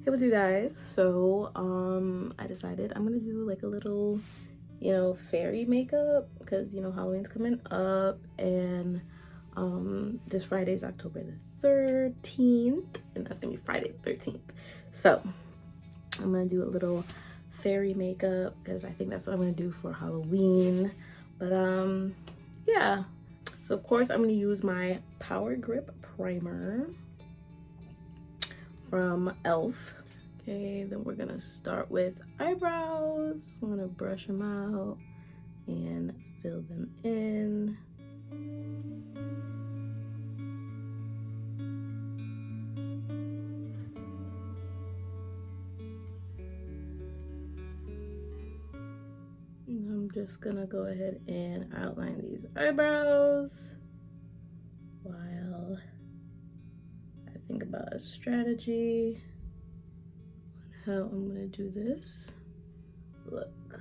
Hey, what's you guys? So I decided I'm gonna do like a little, fairy makeup because Halloween's coming up, and this Friday is October the 13th, and that's gonna be Friday the 13th. So I'm gonna do a little fairy makeup because I think that's what I'm gonna do for Halloween. But yeah. So of course I'm gonna use my Power Grip primer from Elf. Okay, then we're gonna start with eyebrows. I'm gonna brush them out and fill them in. And I'm just gonna go ahead and outline these eyebrows while I think about a strategy on how I'm gonna do this. Look.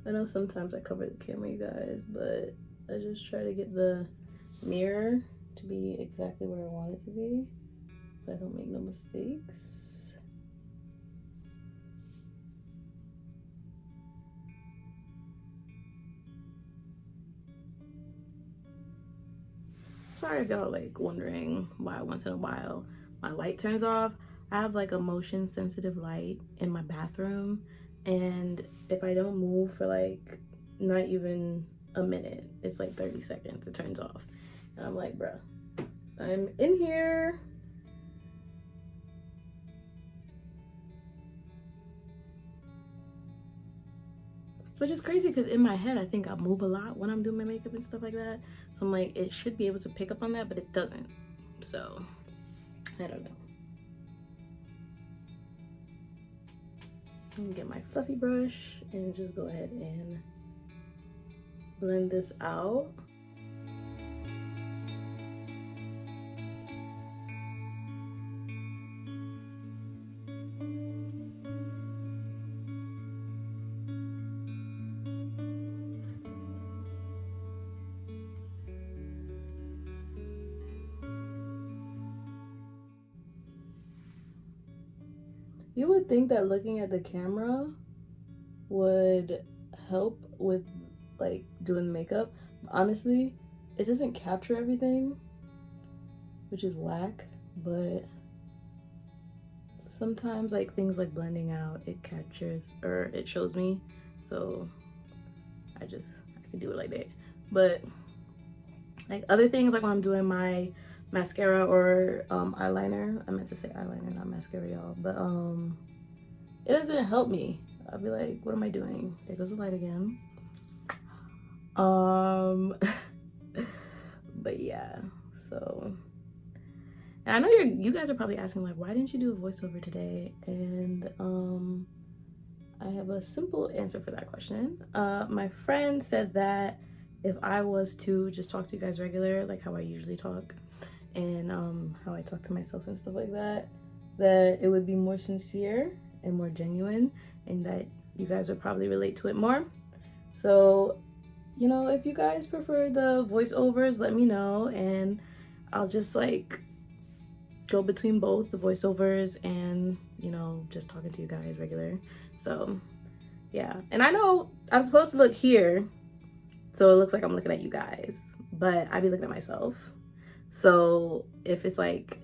I know sometimes I cover the camera, you guys, but I just try to get the mirror to be exactly where I want it to be so I don't make no mistakes. Sorry if y'all like wondering why once in a while my light turns off. I have like a motion sensitive light in my bathroom, and if I don't move for like not even a minute, it's like 30 seconds, it turns off. And I'm like, bruh, I'm in here. Which is crazy because in my head, I think I move a lot when I'm doing my makeup and stuff like that. So I'm like, it should be able to pick up on that, but it doesn't. So, I don't know. I'm gonna get my fluffy brush and just go ahead and blend this out. You would think that looking at the camera would help with like doing the makeup. Honestly, it doesn't capture everything, which is whack, but sometimes like things like blending out, it captures or it shows me. So I can do it like that. But like other things, like when I'm doing my mascara or eyeliner, I meant to say eyeliner, not mascara, y'all, but it doesn't help me. I'll be like, what am I doing? There goes the light again. But yeah, so, and I know you guys are probably asking like, why didn't you do a voiceover today? And I have a simple answer for that question. My friend said that if I was to just talk to you guys regular, like how I usually talk, and how I talk to myself and stuff like that, that it would be more sincere and more genuine, and that you guys would probably relate to it more. So, if you guys prefer the voiceovers, let me know, and I'll just like go between both the voiceovers and just talking to you guys regular. So yeah, and I know I'm supposed to look here so it looks like I'm looking at you guys, but I be looking at myself. So if it's like,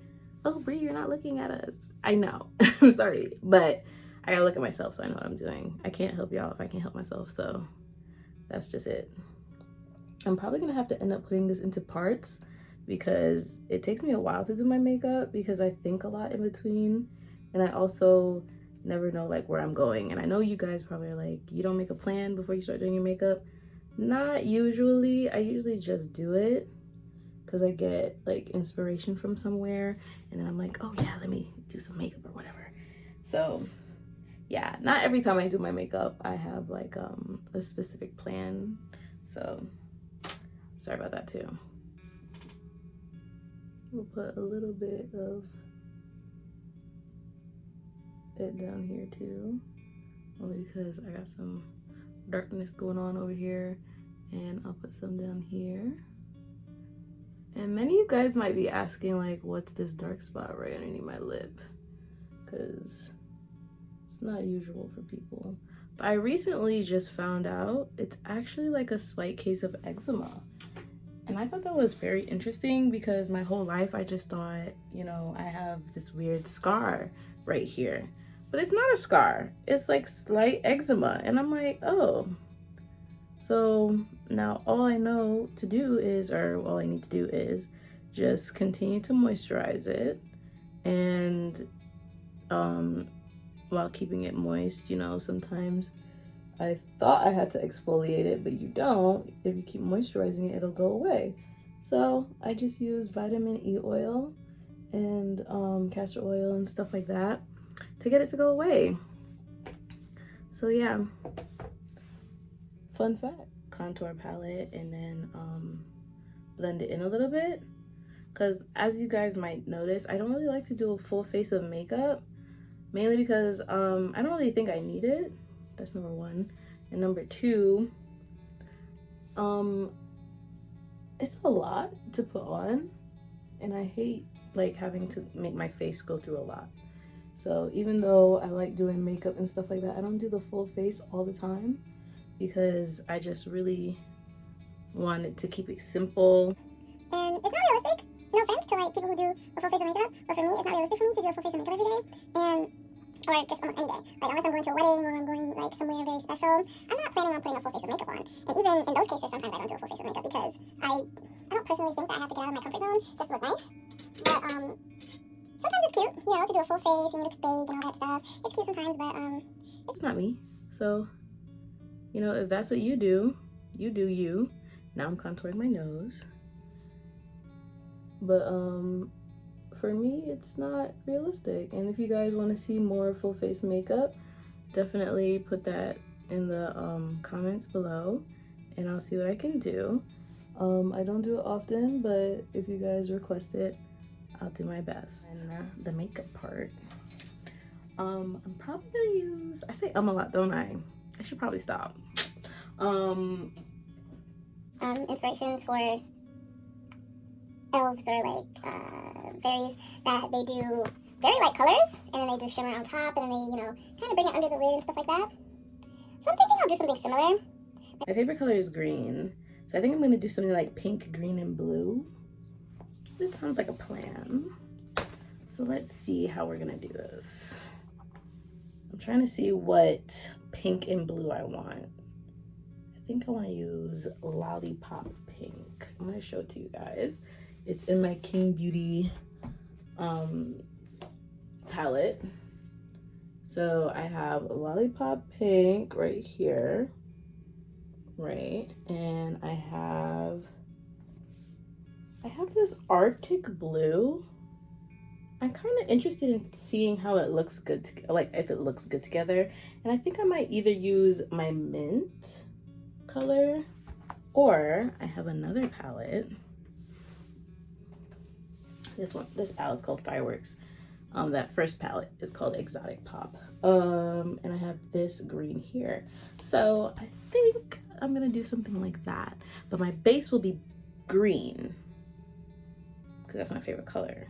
oh Brie, you're not looking at us, I know. I'm sorry, but I gotta look at myself so I know what I'm doing. I can't help y'all if I can't help myself, so that's just it. I'm probably gonna have to end up putting this into parts because it takes me a while to do my makeup because I think a lot in between, and I also never know like where I'm going. And I know you guys probably are like, you don't make a plan before you start doing your makeup. Not usually. I usually just do it because I get like inspiration from somewhere, and then I'm like, oh yeah, let me do some makeup or whatever. So yeah, not every time I do my makeup I have like a specific plan. So sorry about that too. We'll put a little bit of it down here too, only because I got some darkness going on over here, And I'll put some down here. And many of you guys might be asking, like, what's this dark spot right underneath my lip? Because it's not usual for people. But I recently just found out it's actually like a slight case of eczema. And I thought that was very interesting because my whole life I just thought, you know, I have this weird scar right here. But it's not a scar. It's like slight eczema. And I'm like, oh. So now all I know to do is, or all I need to do is just continue to moisturize it. And while keeping it moist, you know, sometimes I thought I had to exfoliate it, but you don't. If you keep moisturizing it, it'll go away. So I just use vitamin E oil and castor oil and stuff like that to get it to go away. So yeah, fun fact, contour palette, and then blend it in a little bit. Because as you guys might notice, I don't really like to do a full face of makeup, mainly because I don't really think I need it. That's number one. And number two, it's a lot to put on, and I hate like having to make my face go through a lot. So even though I like doing makeup and stuff like that, I don't do the full face all the time because I just really wanted to keep it simple. And it's not realistic. No offense to like people who do a full face of makeup, but for me, it's not realistic for me to do a full face of makeup every day, or just almost any day. Like unless I'm going to a wedding or I'm going like somewhere very special, I'm not planning on putting a full face of makeup on. And even in those cases, sometimes I don't do a full face of makeup because I don't personally think that I have to get out of my comfort zone just to look nice. But sometimes it's cute, you know, to do a full face and you look big and all that stuff. It's cute sometimes, but it's not me. So, you know, if that's what you do, you do you. Now I'm contouring my nose. But for me, it's not realistic. And if you guys want to see more full face makeup, definitely put that in the comments below and I'll see what I can do. I don't do it often, but if you guys request it, I'll do my best. And the makeup part, I'm probably gonna use, I say a lot, don't I? I should probably stop. Inspirations for elves or like fairies that they do very light colors and then they do shimmer on top and then they, you know, kind of bring it under the lid and stuff like that. So I'm thinking I'll do something similar. My favorite color is green, so I think I'm gonna do something like pink, green, and blue. That sounds like a plan. So let's see how we're gonna do this. I'm trying to see what pink and blue I want. I think I want to use Lollipop Pink. I'm gonna show it to you guys. It's in my King Beauty palette. So I have Lollipop Pink right here, right? And I have this Arctic Blue. I'm kind of interested in seeing how it looks good, like if it looks good together. And I think I might either use my mint color or I have another palette. This palette's called Fireworks. That first palette is called Exotic Pop. And I have this green here. So I think I'm gonna do something like that. But my base will be green because that's my favorite color.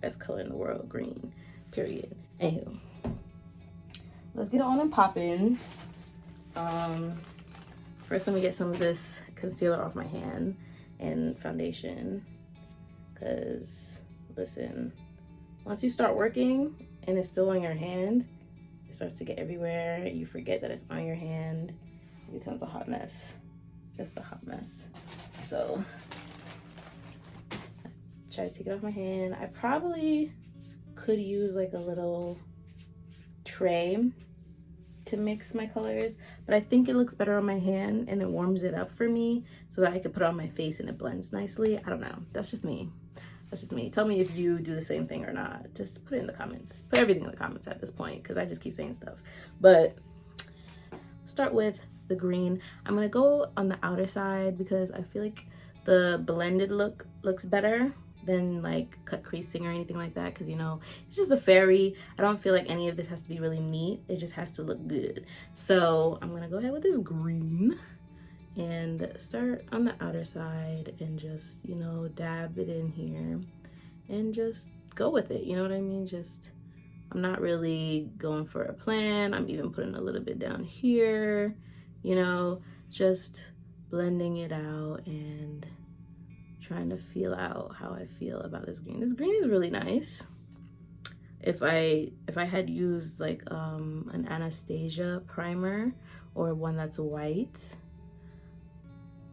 Best color in the world, green, period. Anywho, let's get on and popping. First, let me get some of this concealer off my hand and foundation. Because, listen, once you start working and it's still on your hand, it starts to get everywhere. You forget that it's on your hand. It becomes a hot mess. Just a hot mess. So, try to take it off my hand. I probably could use like a little tray to mix my colors, but I think it looks better on my hand and it warms it up for me so that I can put it on my face and it blends nicely. I don't know. That's just me. That's just me. Tell me if you do the same thing or not. Just put it in the comments. Put everything in the comments at this point because I just keep saying stuff. But start with the green. I'm gonna go on the outer side because I feel like the blended look looks better than like cut creasing or anything like that, because you know it's just a fairy. I don't feel like any of this has to be really neat. It just has to look good. So I'm gonna go ahead with this green and start on the outer side and just, you know, dab it in here and just go with it. You know what I mean? Just, I'm not really going for a plan. I'm even putting a little bit down here, you know, just blending it out and trying to feel out how I feel about this green. This green is really nice. If I had used like an Anastasia primer or one that's white,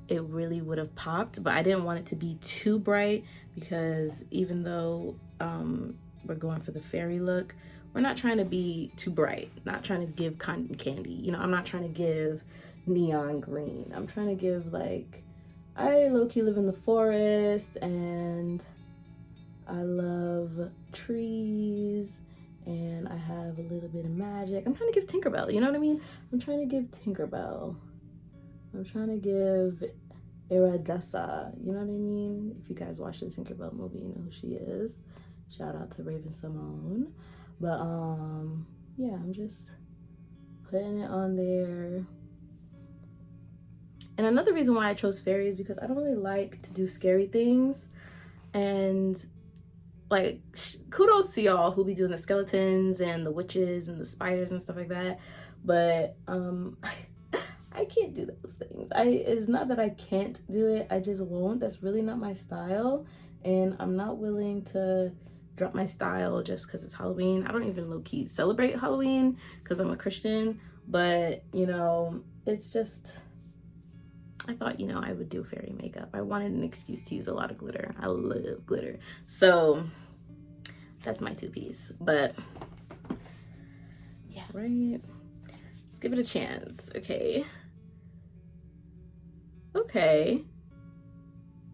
it really would have popped, but I didn't want it to be too bright because even though we're going for the fairy look, we're not trying to be too bright, not trying to give cotton candy. You know, I'm not trying to give neon green. I'm trying to give like, I low-key live in the forest and I love trees and I have a little bit of magic. I'm trying to give Tinkerbell, you know what I mean? I'm trying to give Tinkerbell. I'm trying to give Iridessa, you know what I mean? If you guys watch the Tinkerbell movie, you know who she is. Shout out to Raven Simone. But yeah, I'm just putting it on there. And another reason why I chose fairy is because I don't really like to do scary things. And like, kudos to y'all who be doing the skeletons and the witches and the spiders and stuff like that. But I can't do those things. It's not that I can't do it, I just won't. That's really not my style. And I'm not willing to drop my style just because it's Halloween. I don't even low-key celebrate Halloween because I'm a Christian. But, you know, it's just, I thought, you know, I would do fairy makeup. I wanted an excuse to use a lot of glitter. I love glitter. So that's my two-piece. But yeah, right? Let's give it a chance. Okay.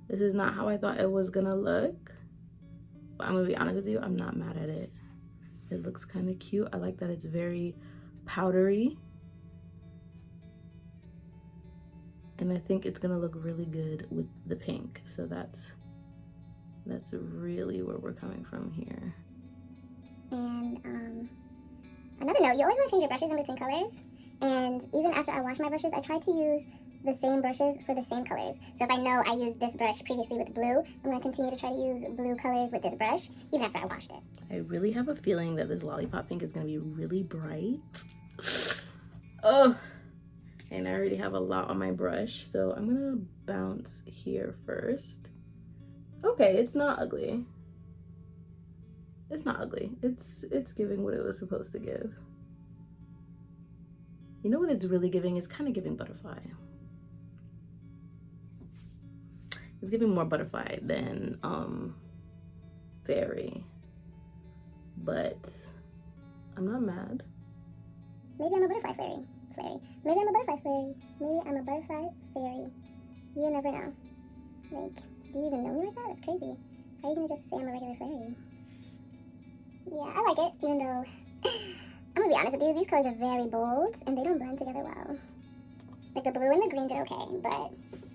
This is not how I thought it was gonna look. But I'm gonna be honest with you, I'm not mad at it. It looks kind of cute. I like that it's very powdery. And I think it's gonna look really good with the pink. So that's really where we're coming from here. And another note, you always want to change your brushes in between colors. And even after I wash my brushes, I try to use the same brushes for the same colors. So if I know I used this brush previously with blue, I'm going to continue to try to use blue colors with this brush, even after I washed it. I really have a feeling that this lollipop pink is going to be really bright. Oh, and I already have a lot on my brush, so I'm going to bounce here first. Okay, it's not ugly. It's not ugly. It's giving what it was supposed to give. You know what it's really giving? It's kind of giving butterfly. It's giving more butterfly than fairy. But I'm not mad. Maybe I'm a butterfly fairy. Maybe I'm a butterfly fairy. Maybe I'm a butterfly fairy. You never know. Like, do you even know me like that? It's crazy. How are you gonna just say I'm a regular fairy? Yeah, I like it, even though I'm gonna be honest with you, these colors are very bold and they don't blend together well. Like the blue and the green did okay, but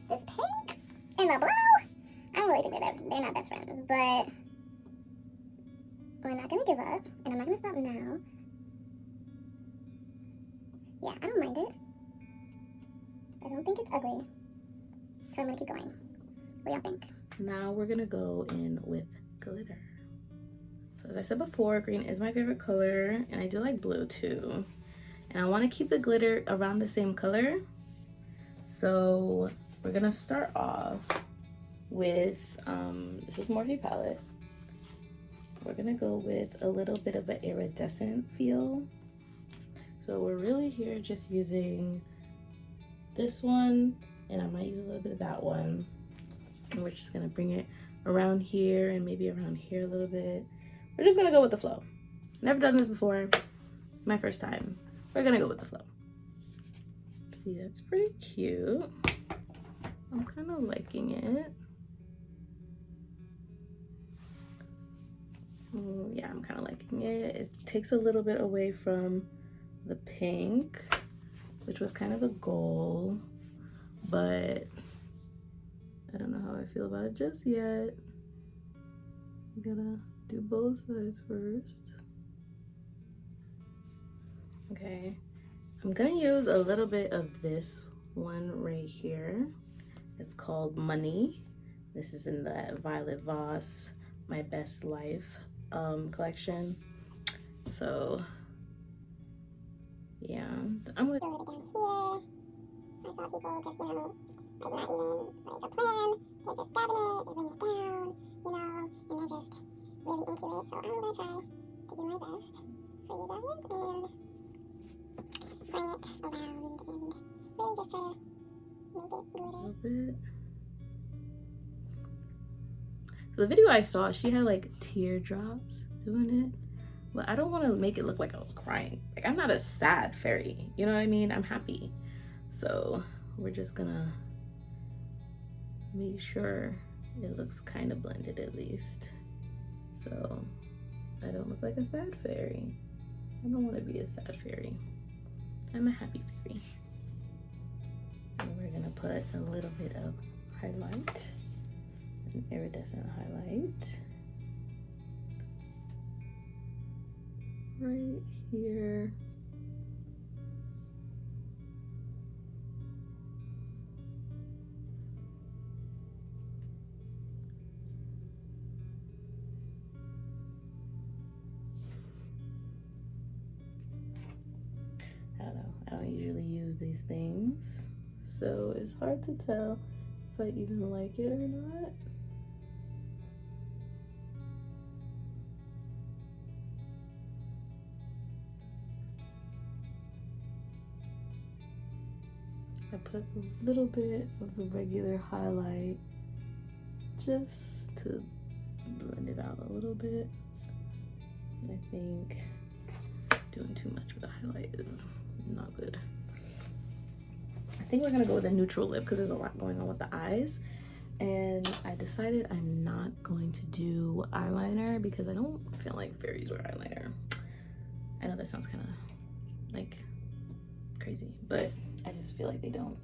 this pink and the blue, I don't really think they're not best friends, but we're not gonna give up, and I'm not gonna stop now. Yeah, I don't mind it. I don't think it's ugly, so I'm gonna keep going. What do y'all think? Now we're gonna go in with glitter. So as I said before, green is my favorite color, and I do like blue too. And I want to keep the glitter around the same color. So we're gonna start off with, this is Morphe palette. We're gonna go with a little bit of an iridescent feel. So we're really here just using this one, and I might use a little bit of that one. And we're just gonna bring it around here and maybe around here a little bit. We're just gonna go with the flow. Never done this before, my first time. We're gonna go with the flow. See, that's pretty cute. I'm kind of liking it. Oh, yeah, I'm kind of liking it. It takes a little bit away from the pink, which was kind of the goal, but I don't know how I feel about it just yet. I'm gonna do both sides first. Okay, I'm gonna use a little bit of this one right here. It's called Money. This is in the Violet Voss My Best Life collection. So yeah, I'm gonna Throw it down here. I saw people just, like not even like a plan. They're just dabbing it, they bring it down, and they're just really into it. So I'm gonna try to do my best for you guys and bring it around and really just try to make it glitter. bit. So the video I saw, she had like teardrops doing it. But I don't want to make it look like I was crying. Like, I'm not a sad fairy. You know what I mean? I'm happy. So we're just gonna make sure it looks kind of blended at least. So I don't look like a sad fairy. I don't want to be a sad fairy. I'm a happy fairy. And we're gonna put a little bit of highlight, an iridescent highlight. Right here. I don't know. I don't usually use these things, so it's hard to tell if I even like it or not. I put a little bit of the regular highlight just to blend it out a little bit. I think doing too much with the highlight is not good. I think we're gonna go with a neutral lip because there's a lot going on with the eyes. And I decided I'm not going to do eyeliner because I don't feel like fairies wear eyeliner. I know that sounds kind of like crazy, but I just feel like they don't.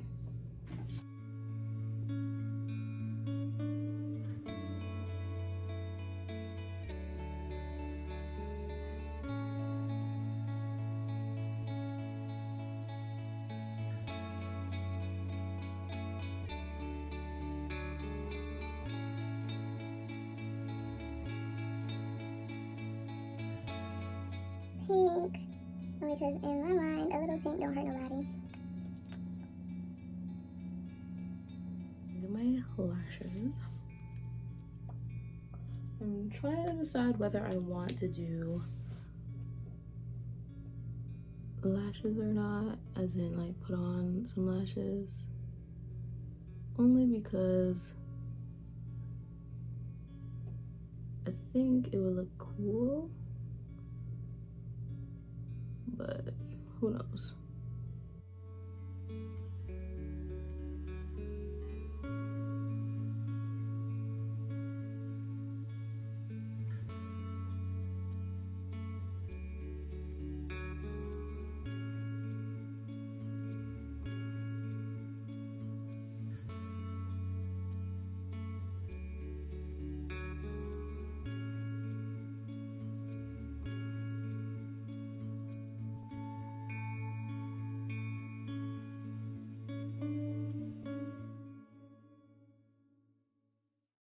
Pink, because in my mind, a little pink don't hurt nobody. Do my lashes. I'm trying to decide whether I want to do lashes or not, as in like put on some lashes, only because I think it would look cool, but who knows.